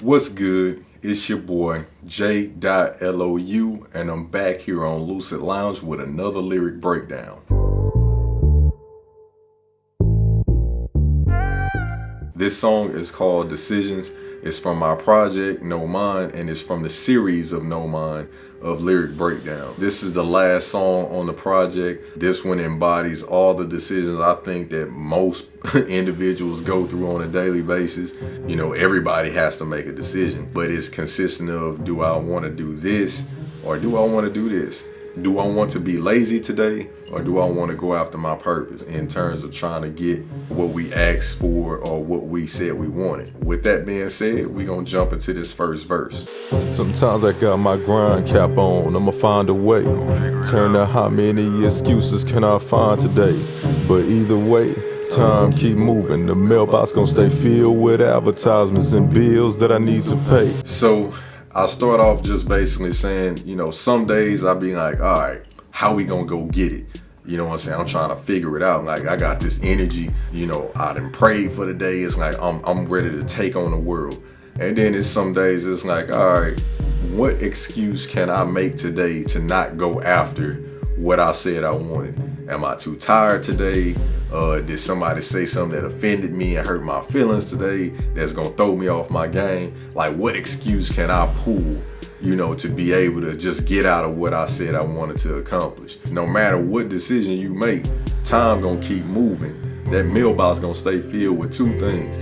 What's good? It's your boy J.Lou, and I'm back here on Loucid Lounge with another lyric breakdown. This song is called Decisions. It's from my project No Mind, and it's from the series of No Mind of lyric breakdown. This is the last song on the project. This one embodies all the decisions I think that most individuals go through on a daily basis. You know, everybody has to make a decision, but it's consistent of, do I want to do this or do I want to do this? Do I want to be lazy today or do I want to go after my purpose in terms of trying to get what we asked for or what we said we wanted? With that being said, we're going to jump into this first verse. Sometimes I got my grind cap on, I'ma find a way. Turn to how many excuses can I find today? But either way, time keep moving. The mailbox gonna stay filled with advertisements and bills that I need to pay. So I'll start off just basically saying, you know, some days I'll be like, all right, how we gonna go get it? You know what I'm saying? I'm trying to figure it out. Like, I got this energy, you know, I done prayed for the day. It's like, I'm ready to take on the world. And then it's some days it's like, all right, what excuse can I make today to not go after what I said I wanted? Am I too tired today? Did somebody say something that offended me and hurt my feelings today that's gonna throw me off my game? Like, what excuse can I pull, you know, to be able to just get out of what I said I wanted to accomplish? No matter what decision you make, time gonna keep moving. That mailbox gonna stay filled with two things: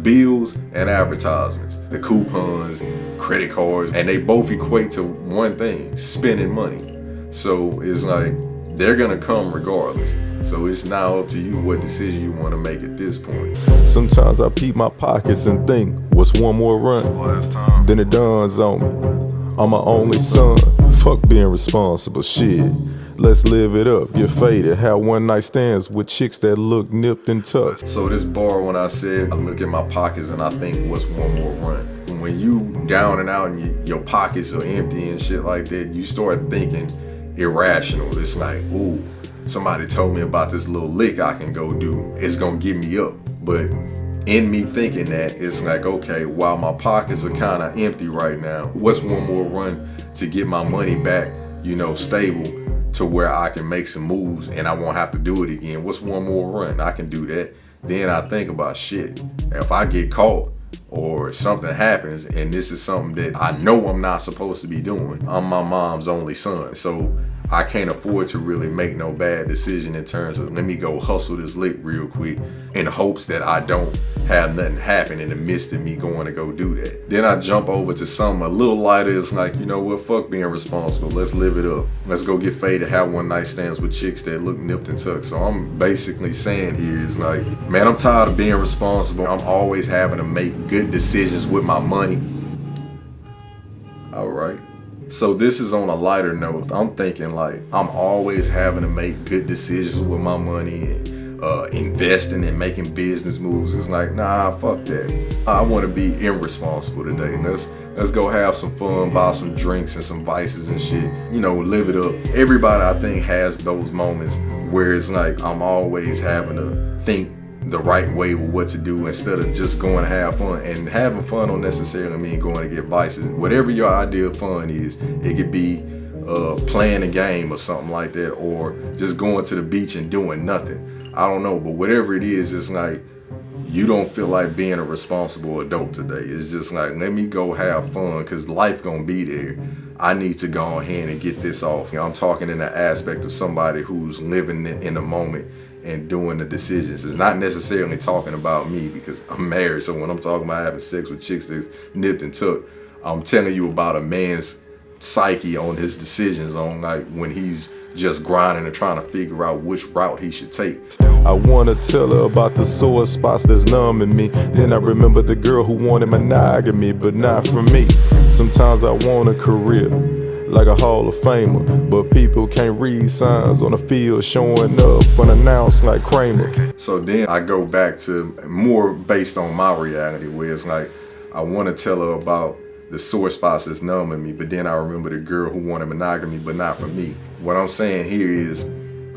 bills and advertisements. The coupons, credit cards, and they both equate to one thing: spending money. So it's like, they're gonna come regardless. So it's now up to you what decision you want to make at this point. Sometimes I peep my pockets and think, what's one more run? Then it dawns on me, I'm my only son. Fuck being responsible, shit. Let's live it up, get faded, have one night stands with chicks that look nipped and tucked. So this bar, when I said I look at my pockets and I think, what's one more run? When you down and out and your pockets are empty and shit like that, you start thinking irrational. It's like, ooh, somebody told me about this little lick I can go do. It's gonna get me up. But in me thinking that, it's like, okay, while my pockets are kind of empty right now, what's one more run to get my money back, you know, stable to where I can make some moves and I won't have to do it again? What's one more run? I can do that. Then I think about, shit, if I get caught or something happens and this is something that I know I'm not supposed to be doing, I'm my mom's only son, so I can't afford to really make no bad decision in terms of, let me go hustle this lick real quick in hopes that I don't have nothing happen in the midst of me going to go do that. Then I jump over to something a little lighter. It's like, you know what, fuck being responsible. Let's live it up. Let's go get faded, have one night stands with chicks that look nipped and tucked. So I'm basically saying here is like, man, I'm tired of being responsible. I'm always having to make good decisions with my money. All right. So this is on a lighter note. I'm thinking like, I'm always having to make good decisions with my money and investing and making business moves. It's like, nah, fuck that. I want to be irresponsible today. Let's go have some fun, buy some drinks and some vices and shit. You know, live it up. Everybody, I think, has those moments where it's like, I'm always having to think the right way with what to do instead of just going to have fun. And having fun don't necessarily mean going to get vices. Whatever your idea of fun is, it could be playing a game or something like that, or just going to the beach and doing nothing. I don't know, but whatever it is, it's like, you don't feel like being a responsible adult today. It's just like, let me go have fun, because life gonna be there. I need to go ahead and get this off. You know, I'm talking in the aspect of somebody who's living in the moment and doing the decisions. It's not necessarily talking about me, because I'm married. So when I'm talking about having sex with chicks that's nipped and tucked, I'm telling you about a man's psyche on his decisions, on like when he's just grinding and trying to figure out which route he should take. I wanna tell her about the sore spots that's numbing me. Then I remember the girl who wanted monogamy, but not for me. Sometimes I want a career like a Hall of Famer, but people can't read signs on the field showing up unannounced like Kramer. So then I go back to more based on my reality, where it's like, I want to tell her about the sore spots that's numbing me, but then I remember the girl who wanted monogamy, but not for me. What I'm saying here is,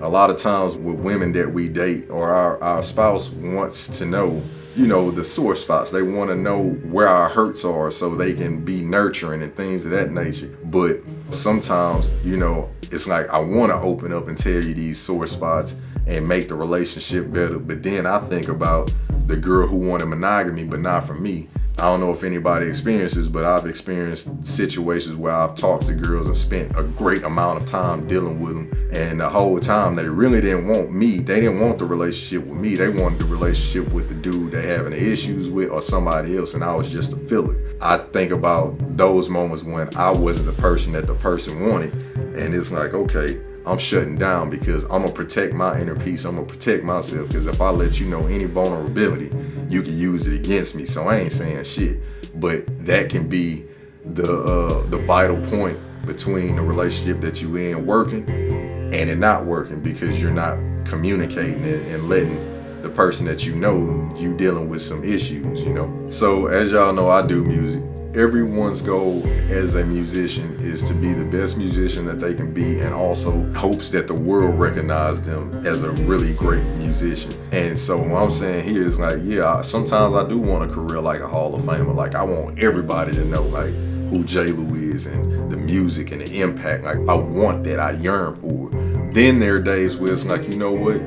a lot of times with women that we date, or our spouse wants to know you know, the sore spots. They want to know where our hurts are so they can be nurturing and things of that nature. But sometimes, you know, it's like I want to open up and tell you these sore spots and make the relationship better. But then I think about the girl who wanted monogamy, but not for me. I don't know if anybody experiences, but I've experienced situations where I've talked to girls and spent a great amount of time dealing with them. And the whole time they really didn't want me. They didn't want the relationship with me. They wanted the relationship with the dude they having issues with or somebody else. And I was just a filler. I think about those moments when I wasn't the person that the person wanted. And it's like, okay, I'm shutting down because I'm gonna protect my inner peace. I'm gonna protect myself, because if I let you know any vulnerability, you can use it against me. So I ain't saying shit, but that can be the vital point between the relationship that you in working and it not working, because you're not communicating and letting the person that you know you dealing with some issues, you know. So as y'all know, I do music. Everyone's goal as a musician is to be the best musician that they can be, and also hopes that the world recognize them as a really great musician. And so what I'm saying here is like, yeah, sometimes I do want a career like a Hall of Famer. Like I want everybody to know like who J.Lou is and the music and the impact. Like I want that, I yearn for it. Then there are days where it's like, you know what?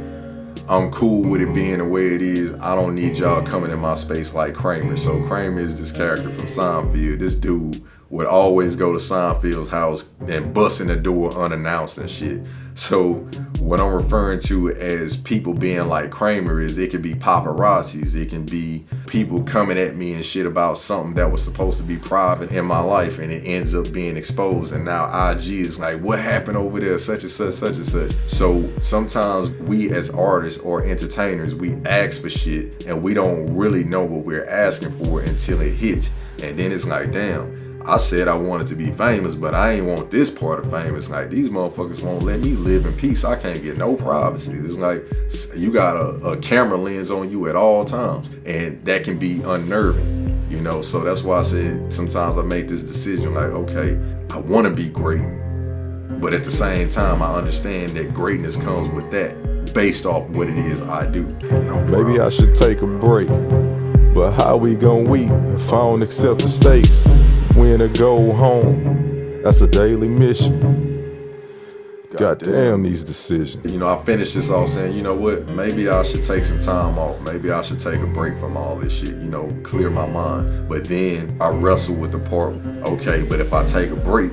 I'm cool with it being the way it is. I don't need y'all coming in my space like Kramer. So Kramer is this character from Seinfeld. This dude would always go to Seinfeld's house and bust in the door unannounced and shit. So what I'm referring to as people being like Kramer is it could be paparazzis. It can be people coming at me and shit about something that was supposed to be private in my life, and it ends up being exposed. And now IG is like, what happened over there? Such and such, such and such. So sometimes we as artists or entertainers, we ask for shit and we don't really know what we're asking for until it hits. And then it's like, damn, I said I wanted to be famous, but I ain't want this part of famous. Like these motherfuckers won't let me live in peace. I can't get no privacy. It's like you got a camera lens on you at all times, and that can be unnerving, you know. So that's why I said sometimes I make this decision like, okay, I want to be great, but at the same time I understand that greatness comes with that based off what it is I do. Maybe I should take a break, but how we gon' eat if I don't accept the stakes? When to go home, that's a daily mission. Goddamn these decisions. You know, I finished this off saying, you know what, maybe I should take some time off. Maybe I should take a break from all this shit, you know, clear my mind. But then I wrestle with the part, okay, but if I take a break,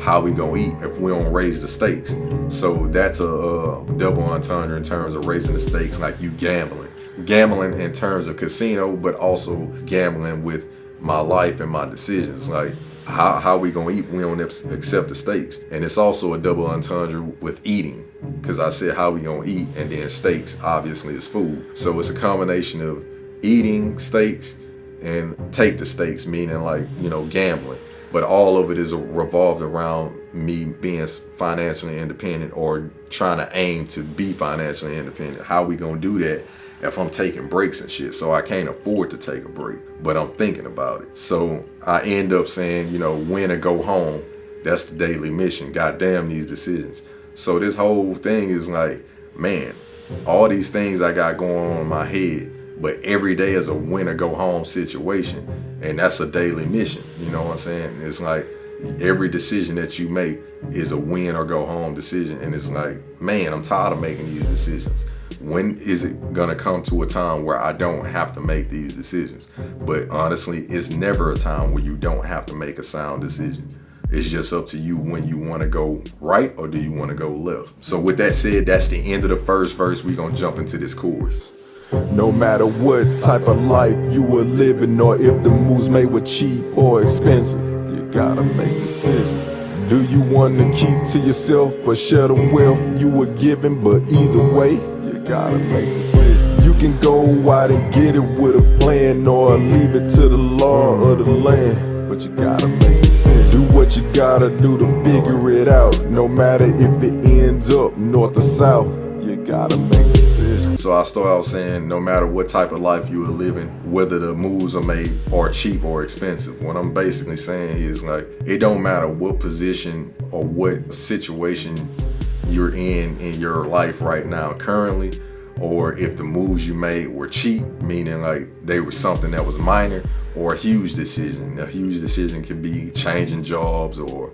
how we gonna eat if we don't raise the stakes? So that's a double entendre in terms of raising the stakes, like you gambling. Gambling in terms of casino, but also gambling with my life and my decisions. Like how we gonna eat? We don't accept the stakes. And it's also a double entendre with eating, because I said how we gonna eat, and then stakes obviously is food. So it's a combination of eating, stakes, and take the stakes, meaning like, you know, gambling. But all of it is revolved around me being financially independent, or trying to aim to be financially independent. How we gonna do that if I'm taking breaks and shit? So I can't afford to take a break, but I'm thinking about it. So I end up saying, you know, when to go home, that's the daily mission. Goddamn these decisions. So this whole thing is like, man, all these things I got going on in my head, but every day is a when to go home situation. And that's a daily mission. You know what I'm saying? It's like every decision that you make is a win or go home decision. And it's like, man, I'm tired of making these decisions. When is it gonna come to a time where I don't have to make these decisions? But honestly, it's never a time where you don't have to make a sound decision. It's just up to you when you want to go right or do you want to go left. So with that said, that's the end of the first verse. We're gonna jump into this chorus. No matter what type of life you were living, or if the moves made were cheap or expensive, you gotta make decisions. Do you want to keep to yourself or share the wealth you were given? But either way, you gotta make decisions. You can go out and get it with a plan, or leave it to the law of the land. But you gotta make decisions. Do what you gotta do to figure it out. No matter if it ends up north or south, you gotta make decisions. So I start out saying, no matter what type of life you are living, whether the moves are made or cheap or expensive, what I'm basically saying is like, it don't matter what position or what situation you're in your life right now currently, or if the moves you made were cheap, meaning like they were something that was minor, or a huge decision. A huge decision could be changing jobs, or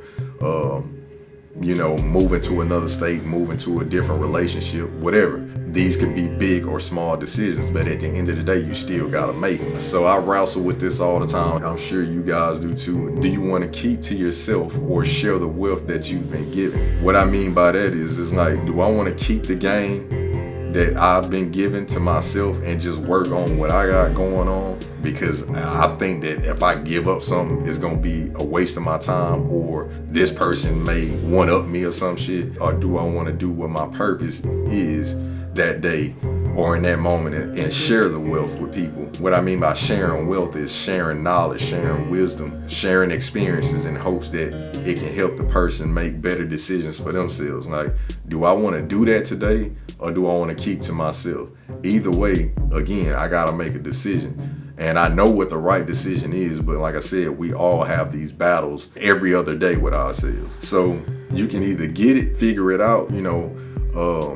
moving to another state, moving to a different relationship, whatever. These could be big or small decisions, but at the end of the day, you still gotta make them. So I wrestle with this all the time. I'm sure you guys do too. Do you want to keep to yourself or share the wealth that you've been given? What I mean by that is like, do I want to keep the game that I've been given to myself and just work on what I got going on? Because I think that if I give up something, it's gonna be a waste of my time, or this person may one up me or some shit. Or do I want to do what my purpose is that day or in that moment and share the wealth with people? What I mean by sharing wealth is sharing knowledge, sharing wisdom, sharing experiences in hopes that it can help the person make better decisions for themselves. Like, do I want to do that today, or do I want to keep to myself? Either way, again, I gotta make a decision. And I know what the right decision is, but like I said, we all have these battles every other day with ourselves. So you can either get it, figure it out,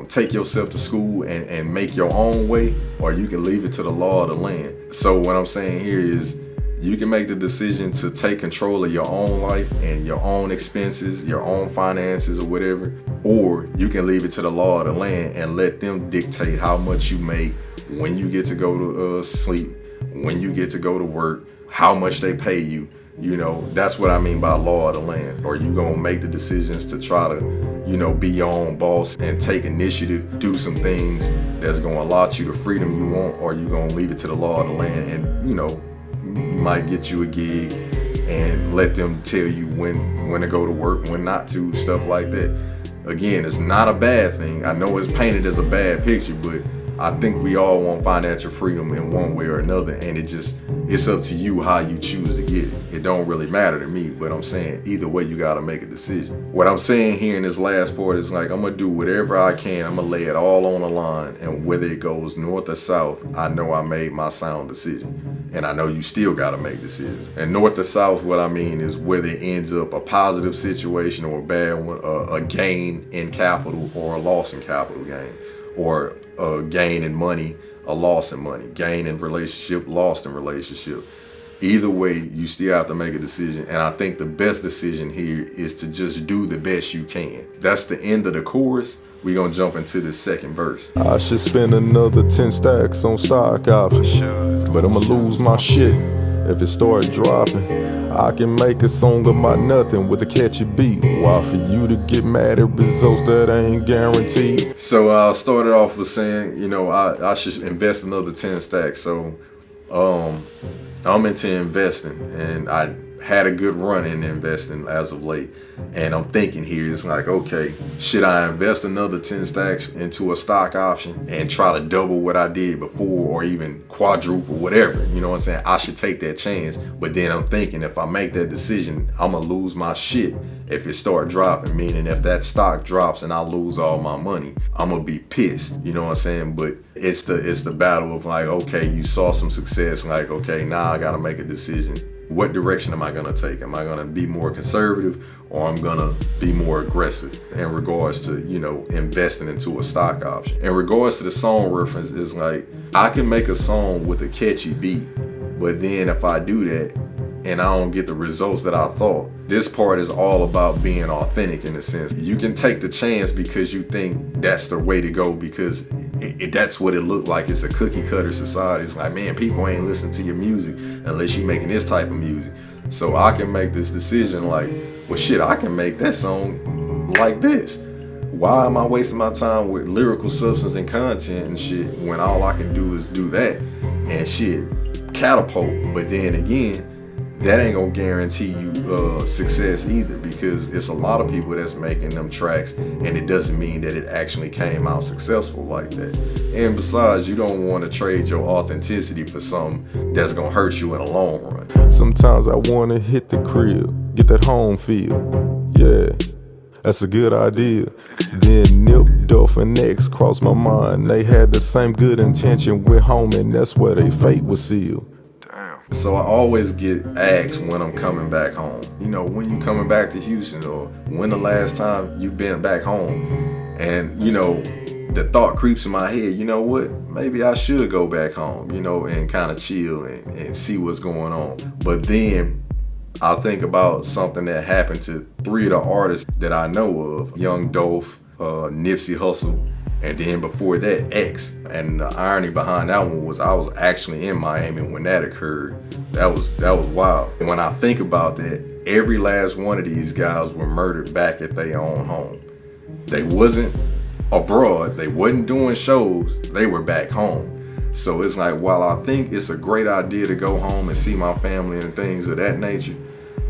take yourself to school and make your own way, or you can leave it to the law of the land. So what I'm saying here is, you can make the decision to take control of your own life and your own expenses, your own finances or whatever, or you can leave it to the law of the land and let them dictate how much you make, when you get to go to sleep, when you get to go to work, how much they pay you. That's what I mean by law of the land. Or you gonna make the decisions to try to, be your own boss and take initiative, do some things that's gonna allot you the freedom you want, or you gonna leave it to the law of the land and, you might get you a gig and let them tell you when to go to work, when not to, stuff like that. Again, it's not a bad thing. I know it's painted as a bad picture, but I think we all want financial freedom in one way or another, and it's up to you how you choose to get it. It don't really matter to me, but I'm saying either way, you gotta make a decision. What I'm saying here in this last part is like, I'm gonna do whatever I can. I'm gonna lay it all on the line, and whether it goes north or south, I know I made my sound decision, and I know you still gotta make decisions. And north or south, what I mean is whether it ends up a positive situation or a bad one, a gain in capital or a loss in capital gain, or a gain in money, a loss in money, gain in relationship, lost in relationship. Either way, you still have to make a decision. And I think the best decision here is to just do the best you can. That's the end of the chorus. We're gonna jump into the second verse. I should spend another 10 stacks on stock options, but I'ma lose my shit if it start dropping. I can make a song about nothing with a catchy beat, while for you to get mad at results that ain't guaranteed. So I started off with saying, I should invest another 10 stacks. So I'm into investing, and I had a good run in investing as of late. And I'm thinking here, it's like, okay, should I invest another 10 stacks into a stock option and try to double what I did before, or even quadruple, whatever? You know what I'm saying? I should take that chance. But then I'm thinking, if I make that decision, I'm gonna lose my shit if it start dropping. Meaning if that stock drops and I lose all my money, I'm gonna be pissed. You know what I'm saying? But it's the battle of like, okay, you saw some success, like, okay, now I gotta make a decision. What direction am I gonna take? Am I gonna be more conservative, or I'm gonna be more aggressive in regards to, investing into a stock option? In regards to the song reference, it's like, I can make a song with a catchy beat, but then if I do that and I don't get the results that I thought, this part is all about being authentic in a sense. You can take the chance because you think that's the way to go, because that's what it looked like. It's a cookie cutter society. It's like, man, people ain't listening to your music unless you're making this type of music. So I can make this decision like, well, shit, I can make that song like this. Why am I wasting my time with lyrical substance and content and shit when all I can do is do that and shit, catapult? But then again, that ain't gonna guarantee you success either, because it's a lot of people that's making them tracks, and it doesn't mean that it actually came out successful like that. And besides, you don't want to trade your authenticity for something that's gonna hurt you in the long run. Sometimes I wanna hit the crib, get that home feel. Yeah, that's a good idea. Then Nip, Duff, and X crossed my mind. They had the same good intention, went home, and that's where they fate was sealed. So I always get asked when I'm coming back home. When you coming back to Houston, or when the last time you been back home? And the thought creeps in my head, you know what, maybe I should go back home, you know, and kind of chill and see what's going on. But then I think about something that happened to 3 of the artists that I know of, Young Dolph, Nipsey Hussle, and then before that, X. And the irony behind that one was I was actually in Miami when that occurred. That was wild. And when I think about that, every last one of these guys were murdered back at their own home. They wasn't abroad, they wasn't doing shows, they were back home. So it's like, while I think it's a great idea to go home and see my family and things of that nature,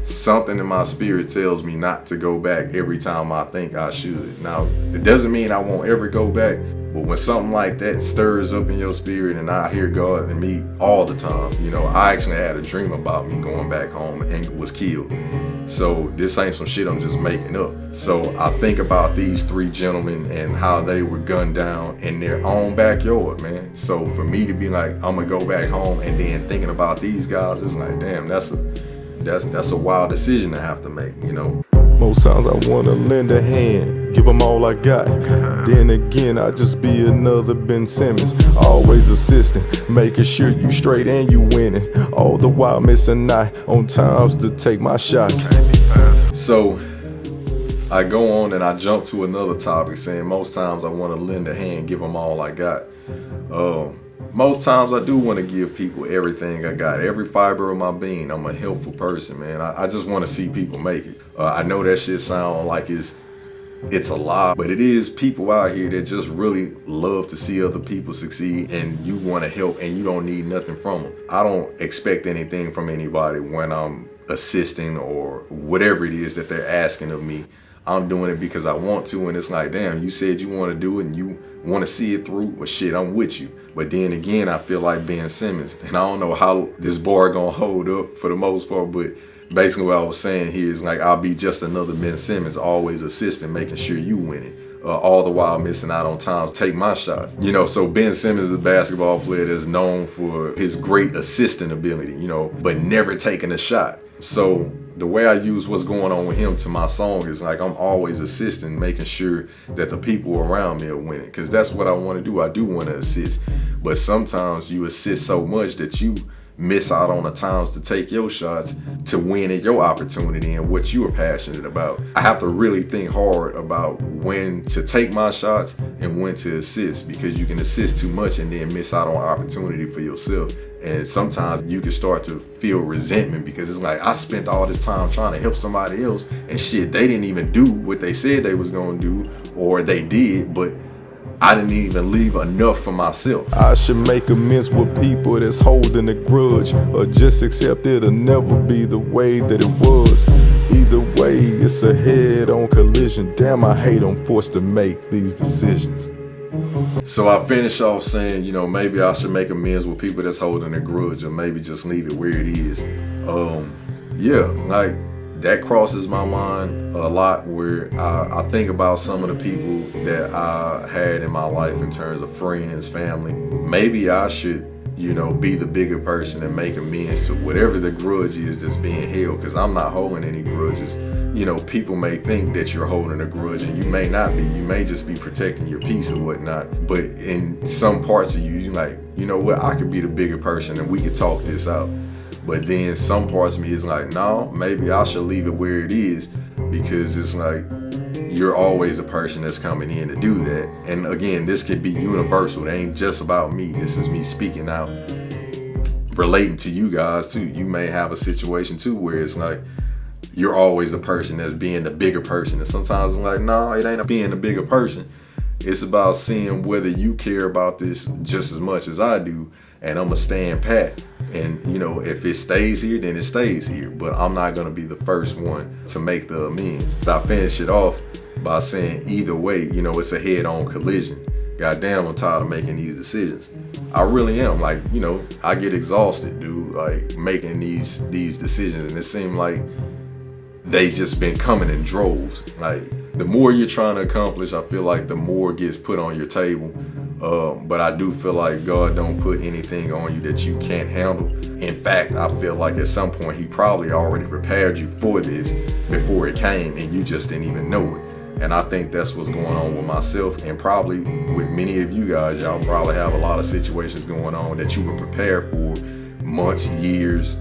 something in my spirit tells me not to go back every time I think I should. Now, it doesn't mean I won't ever go back, but when something like that stirs up in your spirit, and I hear God and me all the time, you know, I actually had a dream about me going back home and was killed. So this ain't some shit I'm just making up. So I think about these 3 gentlemen and how they were gunned down in their own backyard, man. So for me to be like, I'm gonna go back home, and then thinking about these guys, it's like, damn, that's a wild decision to have to make, you know. Most times I wanna lend a hand, give them all I got. Then again, I just be another Ben Simmons, always assisting, making sure you straight and you winning. All the while missing out on times to take my shots. So I go on and I jump to another topic saying most times I wanna lend a hand, give them all I got. Most times I do want to give people everything I got, every fiber of my being. I'm a helpful person, man. I just want to see people make it. I know that shit sound like it's a lie, but it is people out here that just really love to see other people succeed, and you want to help and you don't need nothing from them. I don't expect anything from anybody when I'm assisting or whatever it is that they're asking of me. I'm doing it because I want to, and it's like, damn, you said you want to do it and you want to see it through. Well, shit, I'm with you. But then again, I feel like Ben Simmons, and I don't know how this bar gonna hold up for the most part, but basically what I was saying here is like, I'll be just another Ben Simmons, always assisting, making sure you winning, all the while missing out on times to take my shots. You know, so Ben Simmons is a basketball player that's known for his great assisting ability, you know, but never taking a shot. So the way I use what's going on with him to my song is like, I'm always assisting, making sure that the people around me are winning, because that's what I want to do. I do want to assist, but sometimes you assist so much that you miss out on the times to take your shots, to win at your opportunity and what you are passionate about. I have to really think hard about when to take my shots and when to assist, because you can assist too much and then miss out on opportunity for yourself. And sometimes you can start to feel resentment, because it's like, I spent all this time trying to help somebody else and shit, they didn't even do what they said they was gonna do, or they did, but I didn't even leave enough for myself. I should make amends with people that's holding a grudge, or just accept it'll never be the way that it was. Either way, it's a head-on collision. Damn, I hate I'm forced to make these decisions. So I finish off saying, you know, maybe I should make amends with people that's holding a grudge, or maybe just leave it where it is. Yeah, like, that crosses my mind a lot, where I think about some of the people that I had in my life in terms of friends, family. Maybe I should, you know, be the bigger person and make amends to whatever the grudge is that's being held, because I'm not holding any grudges. You know, people may think that you're holding a grudge, and you may not be. You may just be protecting your peace or whatnot. But in some parts of you, you're like, you know what, I could be the bigger person and we could talk this out. But then some parts of me is like, no, maybe I should leave it where it is, because it's like, you're always the person that's coming in to do that. And again, this could be universal. It ain't just about me. This is me speaking out, relating to you guys too. You may have a situation too where it's like, you're always the person that's being the bigger person. And sometimes it's like, no, it ain't being the bigger person. It's about seeing whether you care about this just as much as I do, and I'm gonna stand pat. And you know, if it stays here, then it stays here. But I'm not gonna be the first one to make the amends. But I finish it off by saying, either way, you know, it's a head-on collision. Goddamn, I'm tired of making these decisions. I really am. Like, you know, I get exhausted, dude, like making these decisions, and it seems like they just been coming in droves. Like, the more you're trying to accomplish, I feel like the more gets put on your table. But I do feel like God don't put anything on you that you can't handle. In fact, I feel like at some point he probably already prepared you for this before it came, and you just didn't even know it. And I think that's what's going on with myself, and probably with many of you guys. Y'all probably have a lot of situations going on that you were prepared for months, years,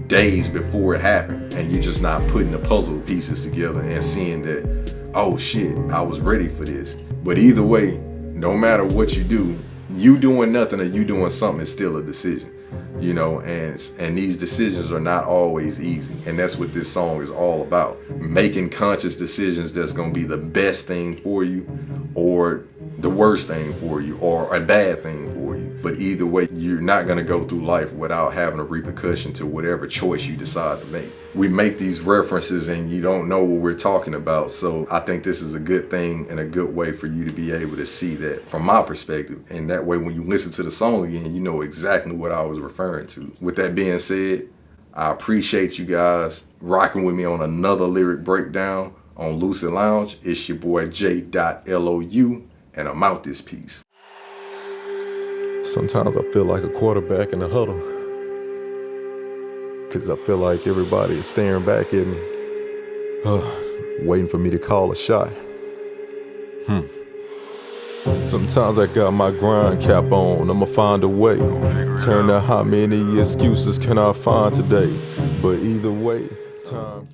days before it happened, and you're just not putting the puzzle pieces together and seeing that, oh shit, I was ready for this. But either way, no matter what you do, you doing nothing or you doing something is still a decision, you know, and these decisions are not always easy. And that's what this song is all about. Making conscious decisions that's gonna be the best thing for you or the worst thing for you or a bad thing for you. But either way, you're not gonna go through life without having a repercussion to whatever choice you decide to make. We make these references and you don't know what we're talking about. So I think this is a good thing and a good way for you to be able to see that from my perspective. And that way, when you listen to the song again, you know exactly what I was referring to. With that being said, I appreciate you guys rocking with me on another lyric breakdown on Loucid Lounge. It's your boy J.Lou, and I'm out this piece. Sometimes I feel like a quarterback in a huddle, 'cause I feel like everybody is staring back at me, waiting for me to call a shot. Sometimes I got my grind cap on, I'ma find a way. Turn to how many excuses can I find today? But either way, time